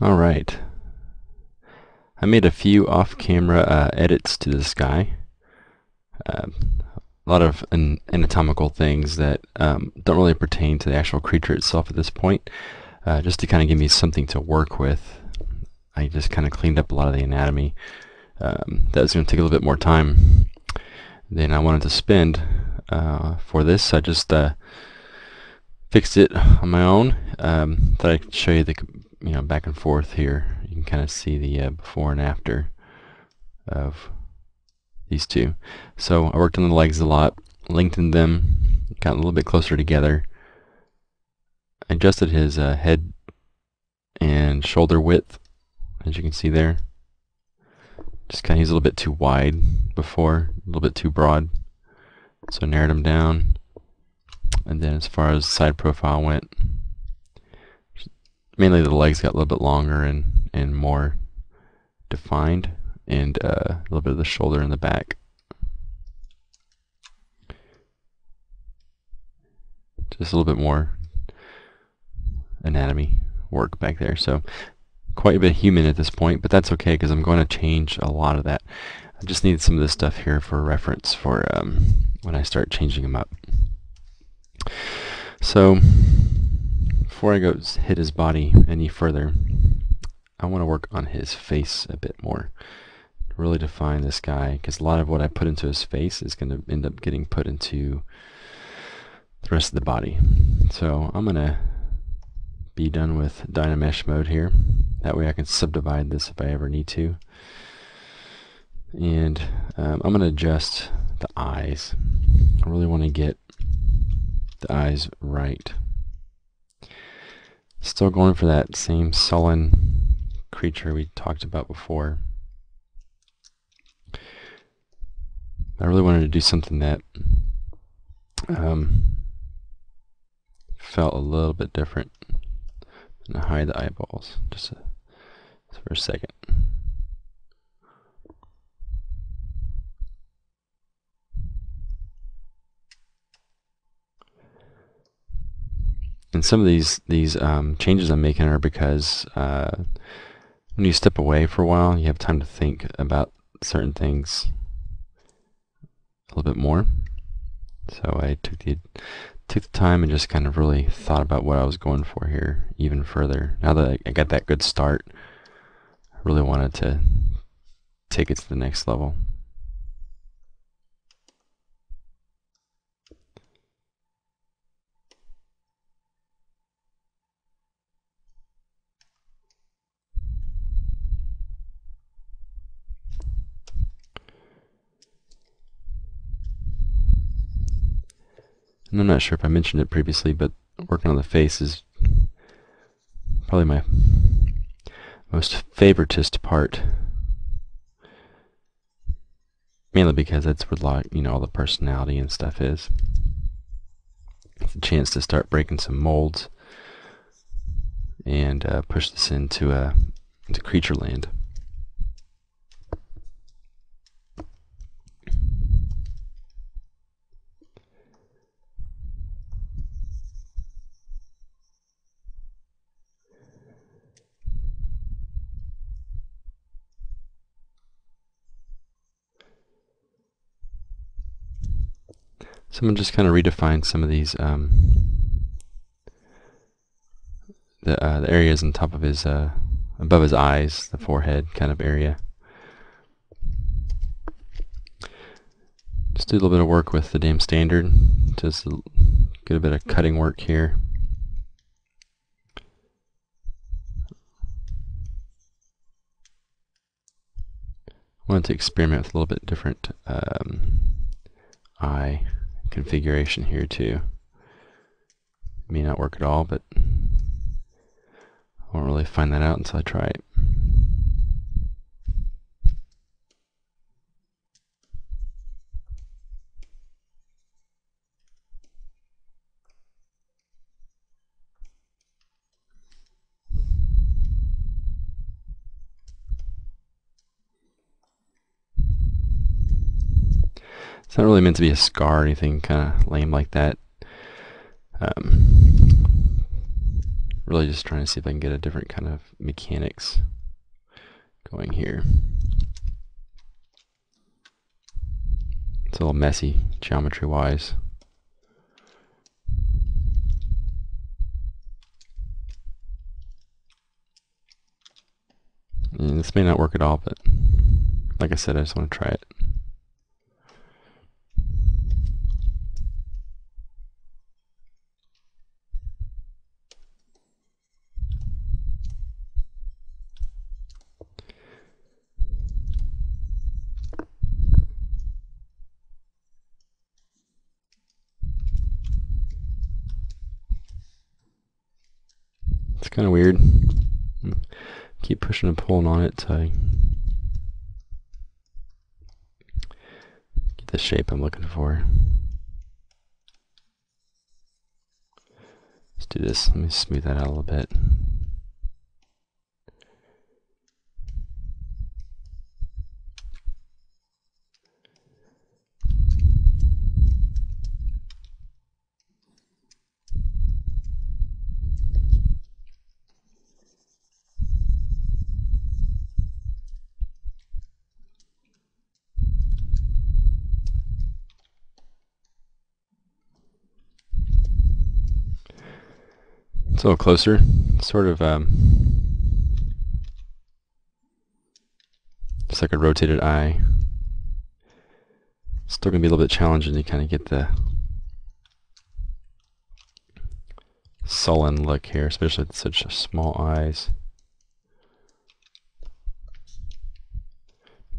All right. I made a few off-camera edits to this guy. A lot of anatomical things that don't really pertain to the actual creature itself at this point. Just to kind of give me something to work with, I just kind of cleaned up a lot of the anatomy. That was going to take a little bit more time than I wanted to spend for this. I just fixed it on my own. Thought I could show you the back and forth here. You can kind of see the before and after of these two. So I worked on the legs a lot, lengthened them, got a little bit closer together, adjusted his head and shoulder width, as you can see there. Just kind of, he's a little bit too wide before, a little bit too broad, so narrowed him down. And then as far as side profile went, mainly the legs got a little bit longer and more defined, and a little bit of the shoulder in the back. Just a little bit more anatomy work back there. So quite a bit human at this point, but that's okay because I'm going to change a lot of that. I just need some of this stuff here for reference for when I start changing them up. So before I go hit his body any further, I want to work on his face a bit more. Really define this guy, because a lot of what I put into his face is going to end up getting put into the rest of the body. So I'm going to be done with Dynamesh mode here. That way I can subdivide this if I ever need to. And I'm going to adjust the eyes. I really want to get the eyes right. Still going for that same sullen creature we talked about before. I really wanted to do something that felt a little bit different. I'm going to hide the eyeballs just for a second. And some of these changes I'm making are because when you step away for a while, you have time to think about certain things a little bit more. So I took the time and just kind of really thought about what I was going for here even further. Now that I got that good start, I really wanted to take it to the next level. And I'm not sure if I mentioned it previously, but working on the face is probably my most favoritist part. Mainly because that's where all the personality and stuff is. It's a chance to start breaking some molds and push this into creature land. So I'm going to just kind of redefine some of these the areas on top of his above his eyes, the forehead kind of area. Just do a little bit of work with the damn standard. Just get a bit of cutting work here. I wanted to experiment with a little bit different eye configuration here too. May not work at all, but I won't really find that out until I try it. It's not really meant to be a scar or anything kind of lame like that. Really just trying to see if I can get a different kind of mechanics going here. It's a little messy geometry-wise. This may not work at all, but like I said, I just want to try it. It's kind of weird. Keep pushing and pulling on it till I get the shape I'm looking for. Let's do this. Let me smooth that out a little bit. It's a little closer. Sort of just like a rotated eye. Still gonna be a little bit challenging to kind of get the sullen look here, especially with such small eyes.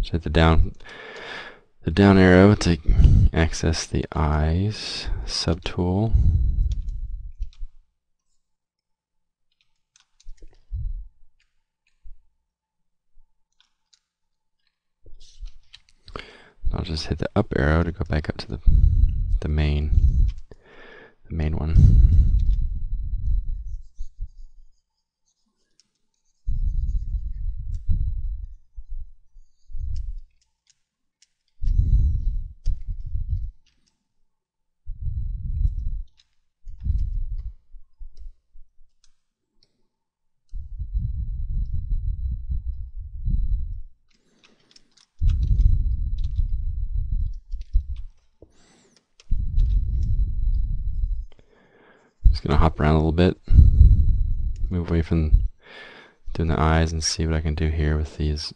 Just hit the down arrow to access the eyes subtool. I'll just hit the up arrow to go back up to the main one. Just gonna hop around a little bit, move away from doing the eyes, and see what I can do here with his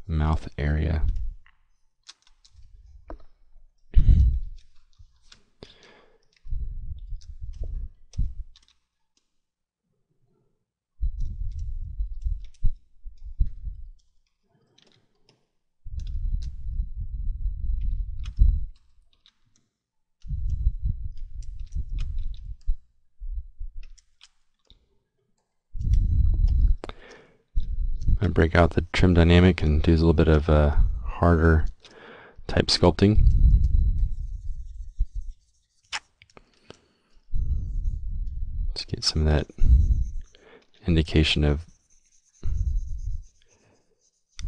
mouth area. I break out the trim dynamic and do a little bit of harder type sculpting. Let's get some of that indication of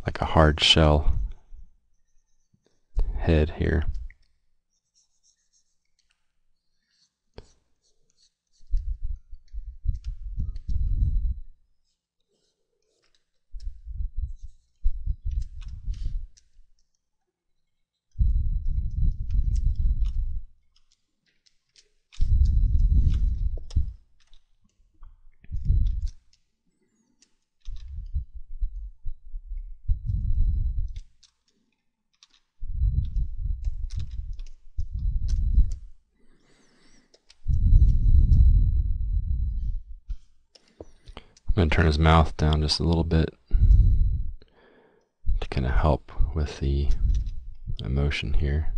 like a hard shell head here. I'm going to turn his mouth down just a little bit to kind of help with the emotion here.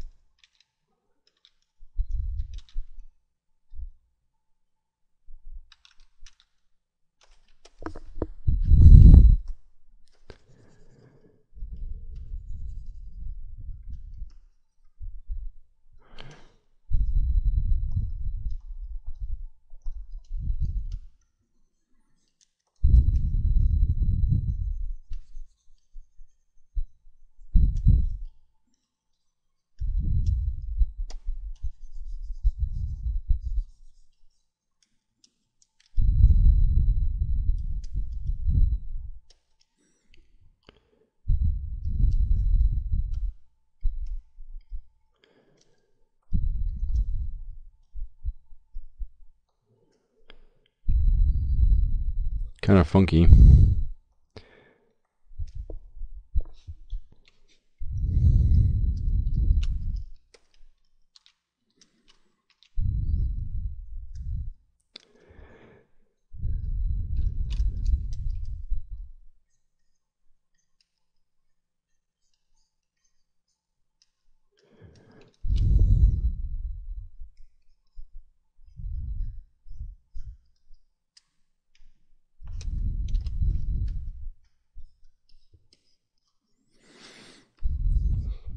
kind of funky.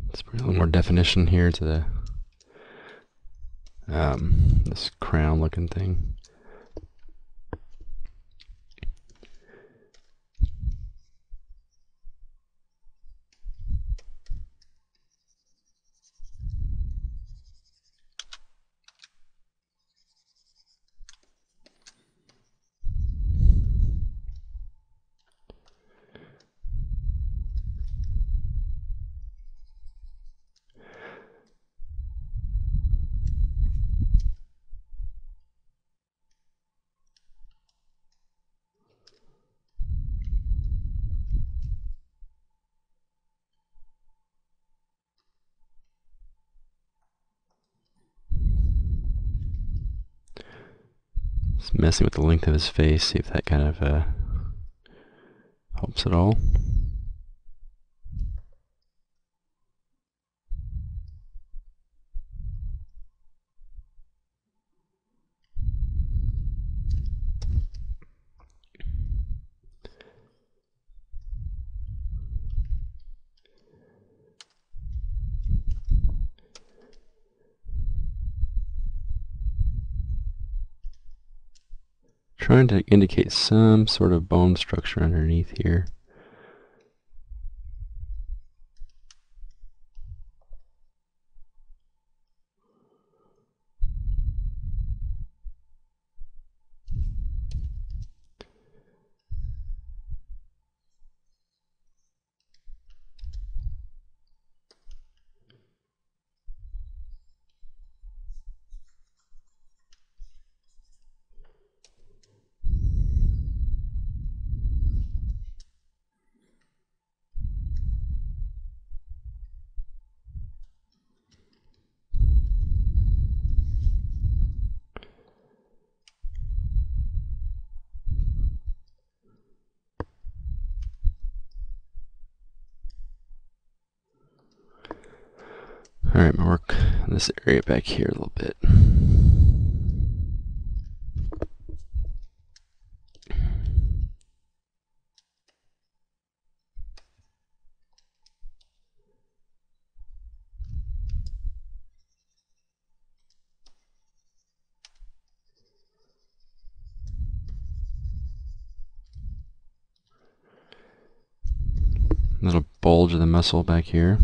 Let's bring a little more definition here to the this crown looking thing. Just messing with the length of his face, see if that kind of helps at all. Trying to indicate some sort of bone structure underneath here. Alright, I'm going to work on this area back here a little bit. Little bulge of the muscle back here.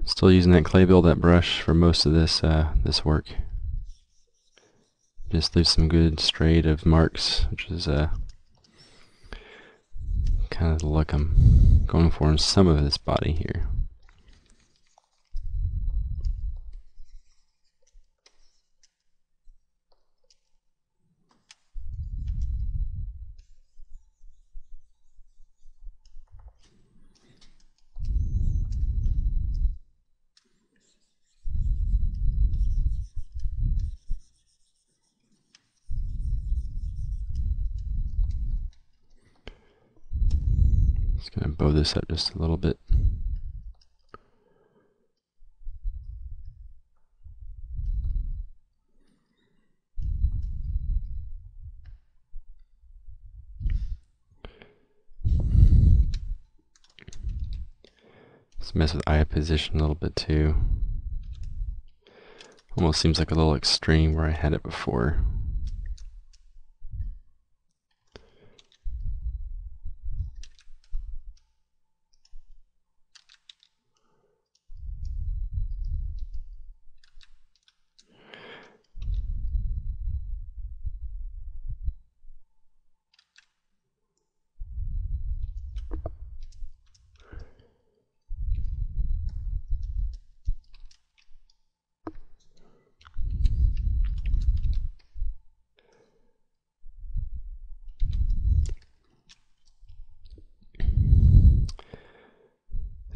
Still using that clay build, that brush for most of this this work. Just leave some good straight of marks, which is kind of the look I'm going for in some of this body here. Just going to bow this up just a little bit. Let's mess with eye position a little bit too. Almost seems like a little extreme where I had it before.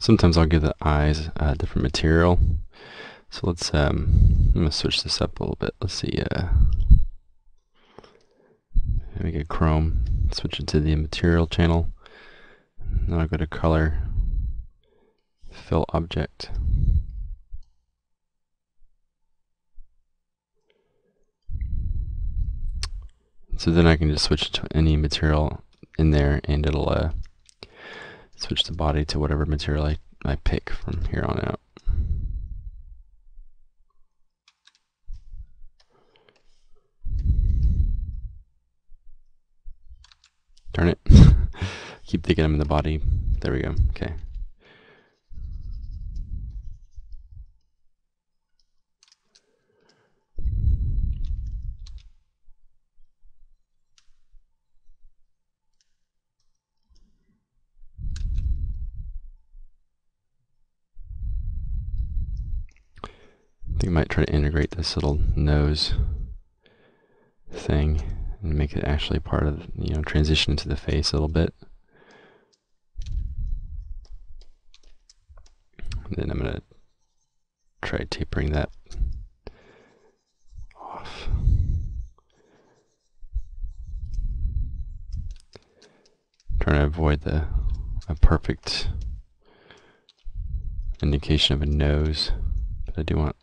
Sometimes I'll give the eyes a different material. So let's, I'm going to switch this up a little bit. Let's see, make it chrome, switch it to the material channel. Then I'll go to color, fill object. So then I can just switch to any material in there, and it'll switch the body to whatever material I pick from here on out. Darn it. Keep thinking I'm in the body. There we go. Okay. I think I might try to integrate this little nose thing and make it actually part of, transition into the face a little bit. And then I'm going to try tapering that off. Trying to avoid a perfect indication of a nose, but I do want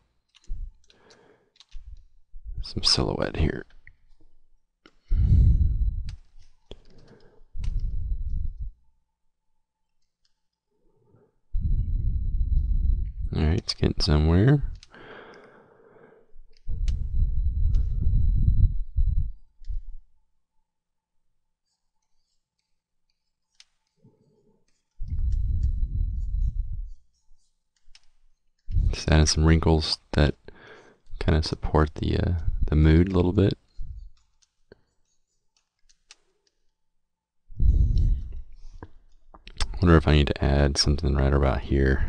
some silhouette here. Alright, it's getting somewhere. Just adding some wrinkles that kind of support the mood a little bit. Wonder if I need to add something right about here.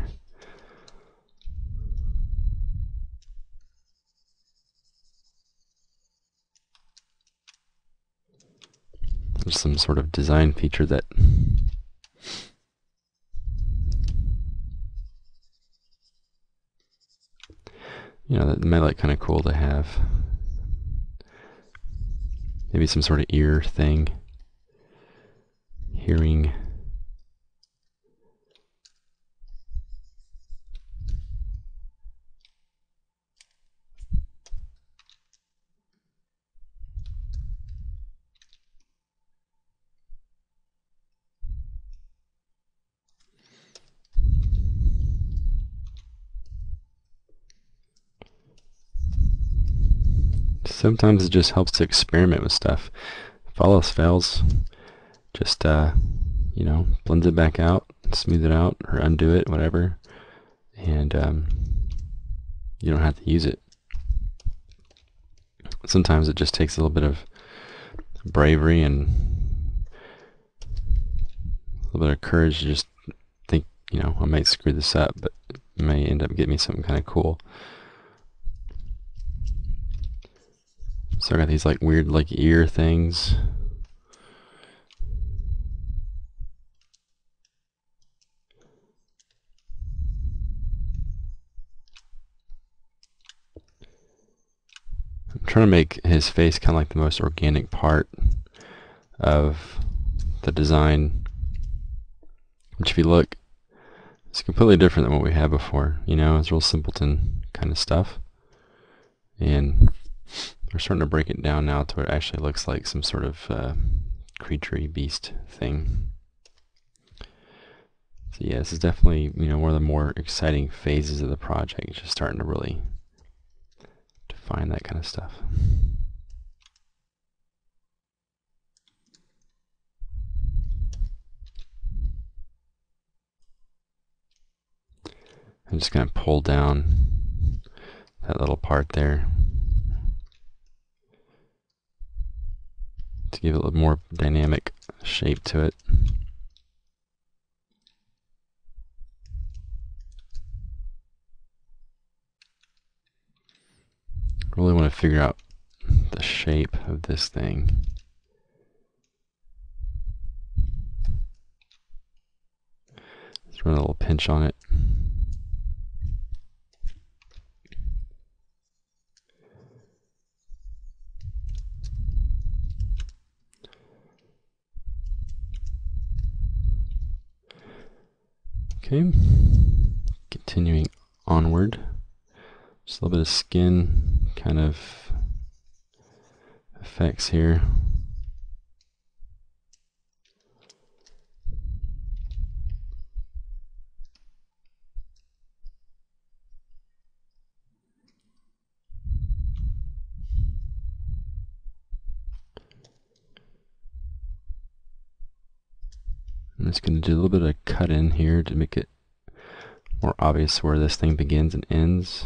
There's some sort of design feature that that might look kind of cool to have. Maybe some sort of ear thing. Hearing. Sometimes it just helps to experiment with stuff. If all else fails, just blend it back out, smooth it out, or undo it, whatever, and you don't have to use it. Sometimes it just takes a little bit of bravery and a little bit of courage to just think, I might screw this up, but it may end up getting me something kind of cool. So I got these weird ear things. I'm trying to make his face kind of like the most organic part of the design, which if you look, it's completely different than what we had before. It's real simpleton kind of stuff, and we're starting to break it down now to where it actually looks like some sort of creaturey beast thing. So yeah, this is definitely one of the more exciting phases of the project. Just starting to really define that kind of stuff. I'm just going to pull down that little part there to give it a little more dynamic shape to it. I really want to figure out the shape of this thing. I Throw a little pinch on it. Okay, continuing onward. Just a little bit of skin kind of effects here. I'm just going to do a little bit of cut in here to make it more obvious where this thing begins and ends.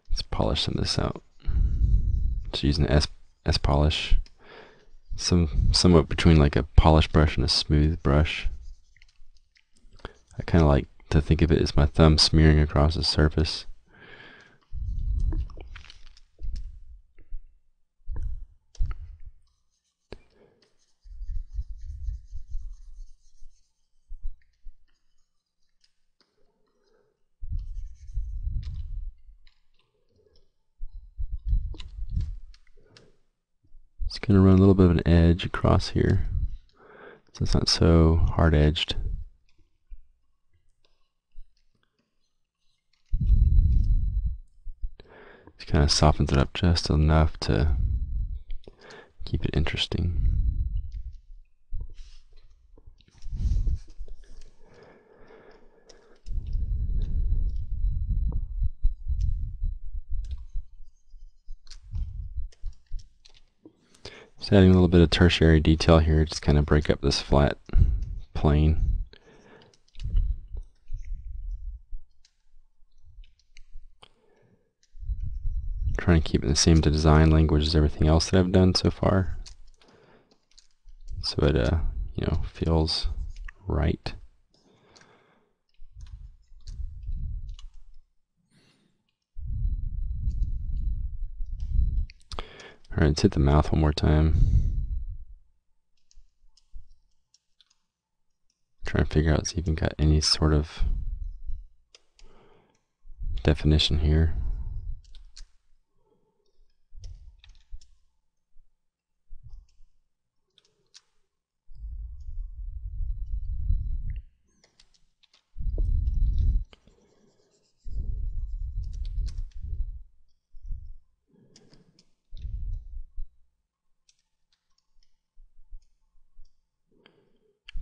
Let's polish some of this out. Just using S polish, somewhat between like a polish brush and a smooth brush. I kind of like to think of it as my thumb smearing across the surface. Just going to run a little bit of an edge across here so it's not so hard edged. Just kind of softens it up just enough to keep it interesting. Just adding a little bit of tertiary detail here, just kind of break up this flat plane. Trying to keep it the same design language as everything else that I've done so far, so it you know, feels right. Alright, let's hit the mouth one more time. Try and figure out if it's even got any sort of definition here.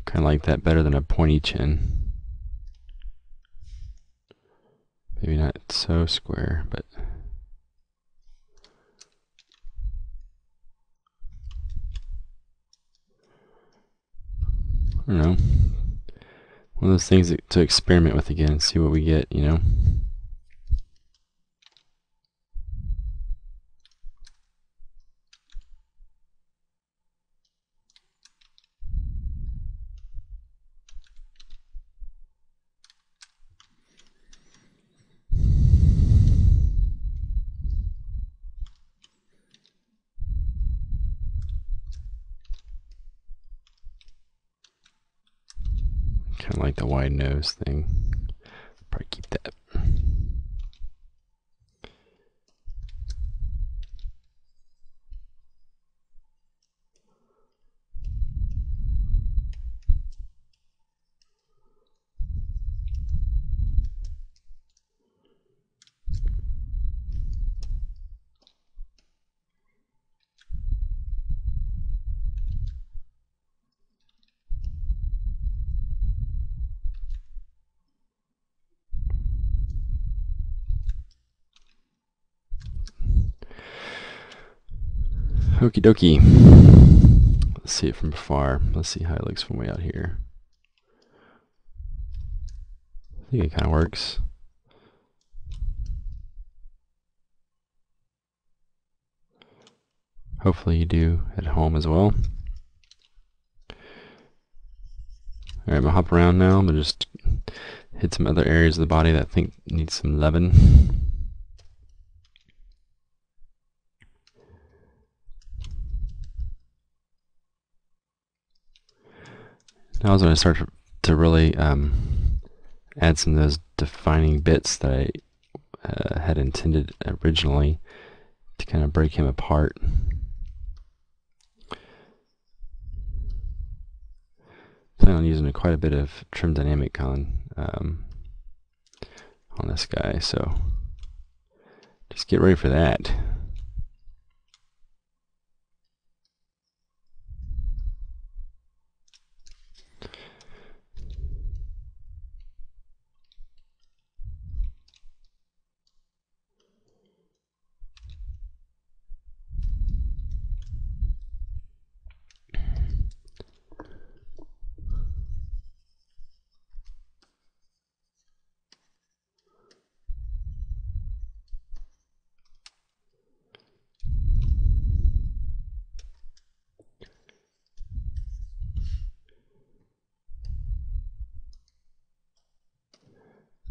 Kind of like that better than a pointy chin. Maybe not so square, but I don't know. One of those things to experiment with again, see what we get, you know. Kind of like the wide nose thing. Probably keep that. Okie dokie. Let's see it from afar. Let's see how it looks from way out here. I think it kind of works. Hopefully you do at home as well. Alright, I'm gonna hop around now. I'm gonna just hit some other areas of the body that I think need some leaven. Now is when I start to really add some of those defining bits that I had intended originally to kind of break him apart. Plan on using quite a bit of trim dynamic on this guy, so just get ready for that.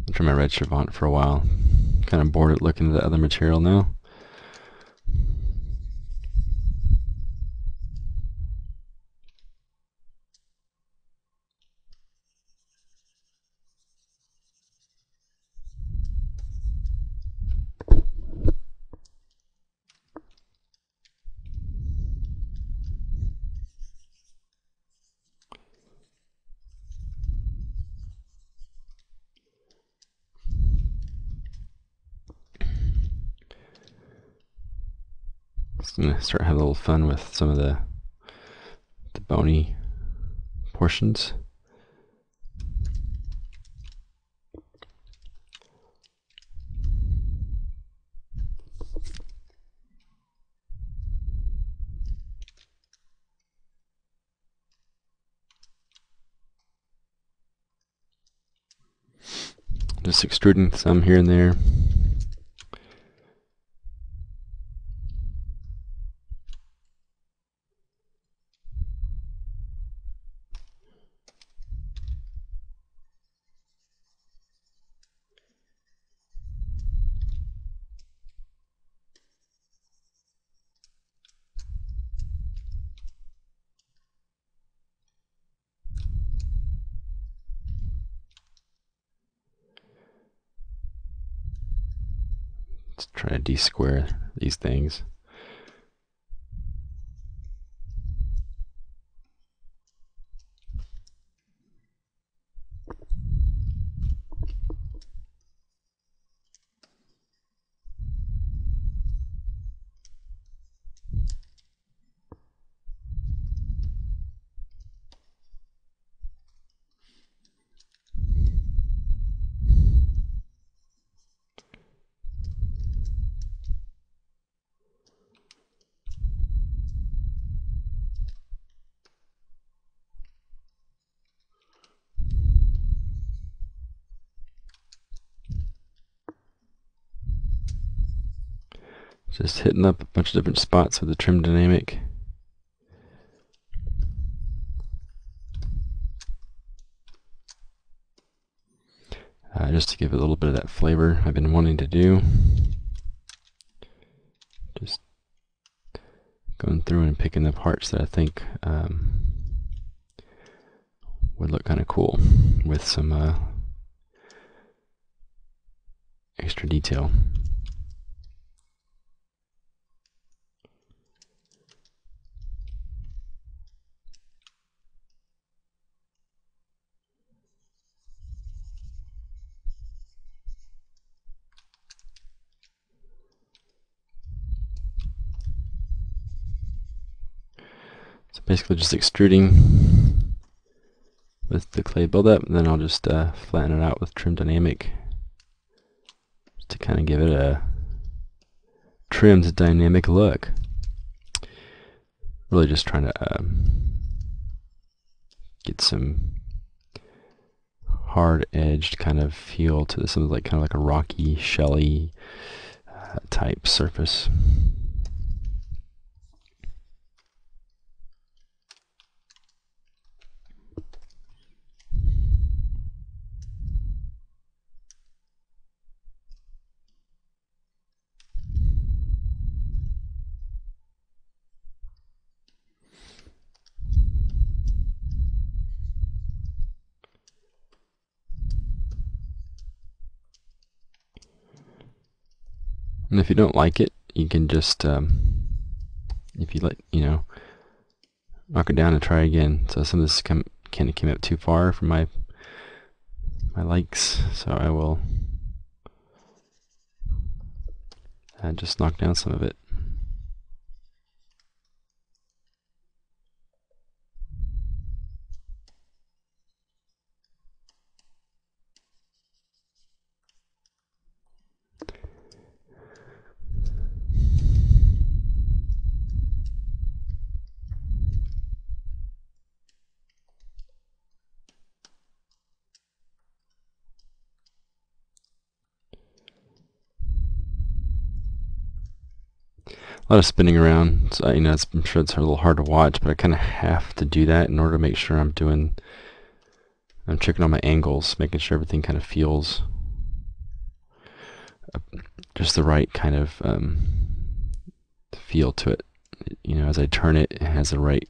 I'll try my red Chavant for a while. Kind of bored at looking at the other material now. Just gonna start having a little fun with some of the bony portions. Just extruding some here and there. Let's try to de-square these things. Just hitting up a bunch of different spots with the trim dynamic. Just to give it a little bit of that flavor I've been wanting to do. Just going through and picking the parts that I think would look kind of cool with some extra detail. So basically just extruding with the clay buildup, and then I'll just flatten it out with trim dynamic to kind of give it a trimmed dynamic look. Really just trying to get some hard edged kind of feel to this, like kind of like a rocky, shelly type surface. And if you don't like it, you can just, if you knock it down and try again. So some of this kind of came up too far for my likes, so I will just knock down some of it. A lot of spinning around, so I'm sure it's a little hard to watch, but I kind of have to do that in order to make sure I'm checking on my angles, making sure everything kind of feels just the right kind of feel to it. As I turn it, it has the right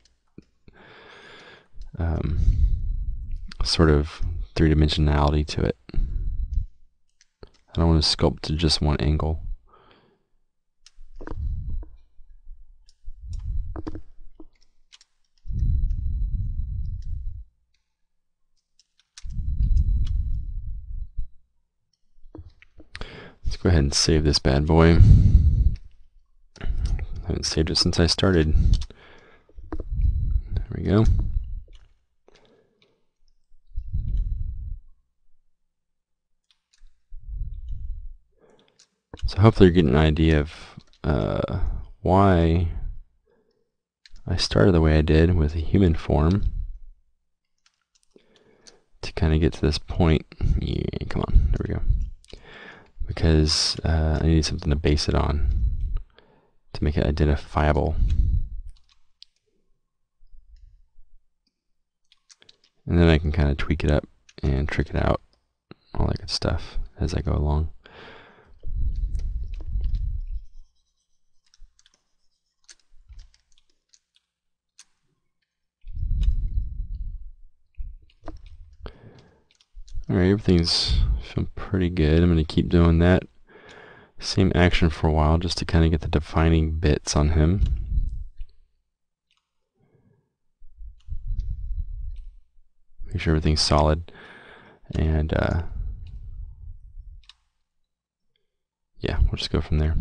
sort of three-dimensionality to it. I don't want to sculpt to just one angle. Let's go ahead and save this bad boy. I haven't saved it since I started. There we go. So hopefully you're getting an idea of why I started the way I did with a human form to kind of get to this point. Yeah, come on, there we go. Because I needed something to base it on to make it identifiable. And then I can kind of tweak it up and trick it out, all that good stuff as I go along. Alright, everything's feeling pretty good. I'm going to keep doing that same action for a while just to kind of get the defining bits on him. Make sure everything's solid. And yeah, we'll just go from there.